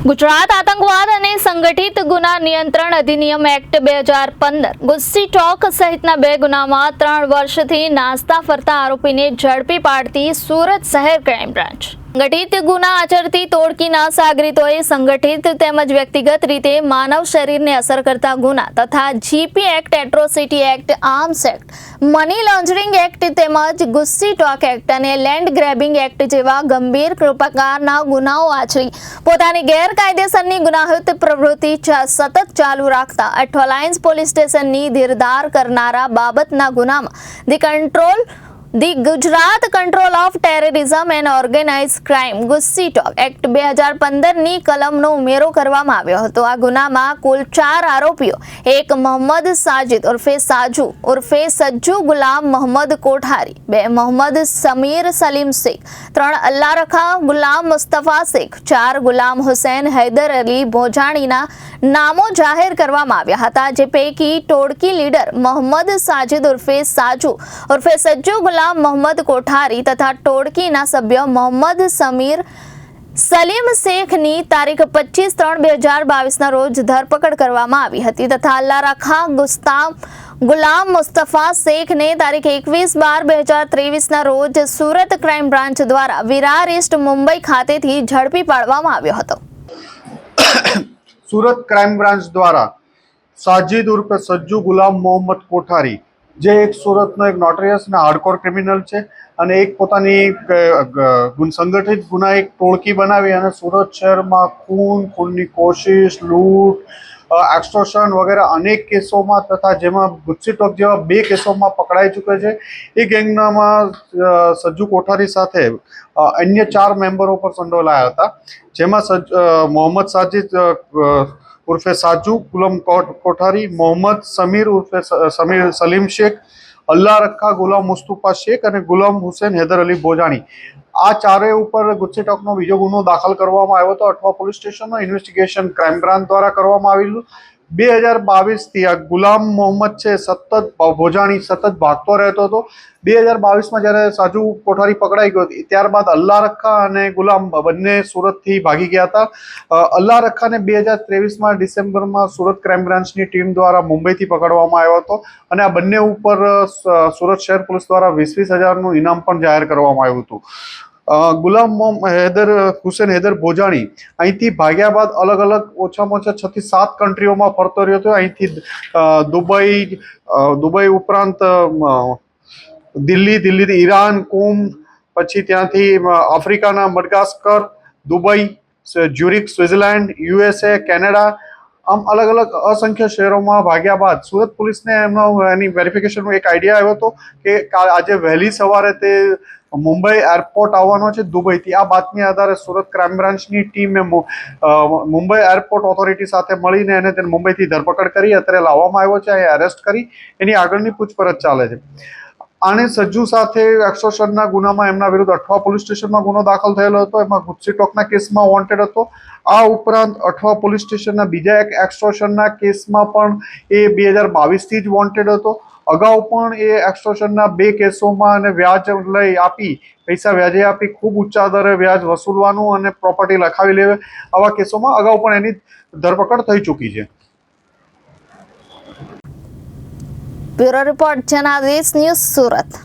ગુજરાત આતંકવાદ અને સંગઠિત ગુના નિયંત્રણ અધિનિયમ એક્ટ 2015 ગુસ્સી ટોક સહિતના 2 ગુનામાં 3 વર્ષથી નાસ્તા ફરતા આરોપીને ઝડપી પાડતી સુરત શહેર ક્રાઇમ બ્રાન્ચ સંગઠિત ગુના આચરતી ટોળકીના સાગરીતોએ સંગઠિત તેમજ વ્યક્તિગત રીતે માનવ શરીરને અસર કરતા ગુના તથા GP act, atrocity act, arms act, money laundering act તેમજ ગુસ્સી ટોક એક્ટ અને લેન્ડ ગ્રેબિંગ એક્ટ જેવા ગંભીર પ્રકારના ગુનાઓ આચરી પોતાની ગેરકાયદેસરની ગુનાહિત પ્રવૃત્તિ સતત ચાલુ રાખતા અઠવાલાઇન્સ પોલીસ સ્ટેશનની ધીરધાર કરનારા બાબતના ગુનામાં the Gujarat control of terrorism and organise crime ગુસ્સી ટોક એક્ટ 2015ની કલમનો ઉમેરો કરવામાં આવ્યો હતો। આ ગુનામાં કુલ 4 આરોપીઓ, એક મોહમ્મદ સાજિદ ઉર્ફે સાજુ ઉર્ફે સજ્જુ ગુલામ મોહમ્મદ કોઠારી, 2 મોહમ્મદ સમીર સલીમ શેખ, 3 અલ્લાહ રખા ગુલામ મુસ્તફા શેખ, 4 ગુલામ હુસૈન હૈદર અલી ભોજાણીના નામો જાહેર કરવામાં આવ્યા હતા। જે પૈકી ટોળકી લીડર મોહમ્મદ સાજિદ ઉર્ફે સાજુ ઉર્ફે સજ્જુ ગુલામ મોહમ્મદ કોઠારી તથા ટોળકીના સભ્ય મોહમ્મદ સમીર સલીમ શેખની તારીખ 25/3/2022ના રોજ ધરપકડ કરવામાં આવી હતી તથા અલ્લાહ રખા ગુલામ મુસ્તફા શેખને તારીખ 21/12/2023ના રોજ સુરત ક્રાઇમ બ્રાન્ચ દ્વારા વિરાર ઈસ્ટ મુંબઈ ખાતેથી ઝડપી પાડવામાં આવ્યો હતો। સુરત ક્રાઇમ બ્રાન્ચ દ્વારા સાજિદ ઉર્ફે સજ્જુ ગુલામ મોહમ્મદ કોઠારી, જે એક સુરતનો એક નોટરિયસ અને હાર્ડકોર ક્રિમિનલ છે અને એક પોતાની સંગઠિત ગુનાહિત ટોળકી બનાવી અને સુરત શહેરમાં ખૂનની કોશિશ, લૂંટ, એક્સટોર્શન વગેરે અનેક કેસોમાં તથા જેમાં ગુસ્સી ટોક જેવા 2 કેસોમાં પકડાઈ ચૂકે છે। એ ગેંગનામાં સજ્જુ કોઠારી સાથે અન્ય 4 મેમ્બરો પર સંડોવાયેલા હતા, જેમાં મોહમ્મદ સાજિદ ઉર્ફે સાજુ ગુલામ કોઠારી, મોહમ્મદ સમીર ઉર્ફે સમીર સલીમ શેખ, અલ્લાહ રખા ગુલામ મુસ્તફા શેખ અને ગુલામ હુસૈન હૈદર અલી ભોજાણી, આ 4 ઉપર ગુસ્સી ટોકનો બીજો ગુનો દાખલ કરવામાં આવ્યો હતો। અઠવા પોલીસ સ્ટેશનનો ઇન્વેસ્ટિગેશન ક્રાઇમ બ્રાન્ચ દ્વારા કરવામાં આવેલું। 2022થી આ ગુલામ મોહમ્મદ છે ભોજાણી સતત ભાગતો રહેતો હતો। 2022માં જ્યારે સાજુ કોઠારી પકડાઈ ગયો ત્યારબાદ અલ્લાહ રખા અને ગુલામ બંને સુરતથી ભાગી ગયા હતા। અલ્લાહ રખાને 2023માં ડિસેમ્બરમાં સુરત ક્રાઇમ બ્રાન્ચની ટીમ દ્વારા મુંબઈથી પકડવામાં આવ્યો હતો અને આ બંને ઉપર સુરત શહેર પોલીસ દ્વારા 20,000નું ઇનામ પણ જાહેર કરવામાં આવ્યું હતું। ગુલામ હુસૈન હૈદર ભોજાણી અહીંથી ભાગ્યા બાદ અલગ અલગ ઓછામાં ઓછા 6 થી 7 કન્ટ્રીઓમાં ફરતો રહ્યો હતો। અહીંથી દુબઈ ઉપરાંત દિલ્હીથી ઈરાન, કુમ, પછી ત્યાંથી આફ્રિકાના મડગાસ્કર, દુબઈ, જ્યુરિક, સ્વિટ્ઝરલેન્ડ, USA, કેનેડા, આમ અલગ અલગ અસંખ્ય શહેરોમાં ભાગ્યા બાદ સુરત પોલીસને એની વેરિફિકેશનનો એક આઈડિયા આવ્યો હતો કે આજે વહેલી સવારે તે મુંબઈ એરપોર્ટ આવવાનો છે દુબઈથી। આ બાતમી આધારે સુરત ક્રાઇમ બ્રાન્ચની ટીમે મુંબઈ એરપોર્ટ ઓથોરિટી સાથે મળીને તેને મુંબઈથી ધરપકડ કરી અત્યારે લાવવામાં આવ્યો છે, અહીં એરેસ્ટ કરી એની આગળની પૂછપરછ ચાલે છે। આને સજ્જુ સાથે એક્સટોર્શનના ગુનામાં એમના વિરુદ્ધ અઠવા પોલીસ સ્ટેશનમાં ગુનો દાખલ થયેલો હતો, એમાં ગુસ્સી ટોકના કેસમાં વોન્ટેડ હતો। આ ઉપરાંત અઠવા પોલીસ સ્ટેશનના બીજા એક એક્સટોર્શનના કેસમાં પણ એ 2022થી જ વોન્ટેડ હતો। અગાઉ પણ એ એક્સટોર્શનના 2 કેસોમાં અને પૈસા વ્યાજે આપી ખૂબ ઊંચા દરે વ્યાજ વસૂલવાનું અને પ્રોપર્ટી લખાવી લેવી, આવા કેસોમાં અગાઉ પણ એની ધરપકડ થઈ ચૂકી છે। Bureau report Janadesh news Surat.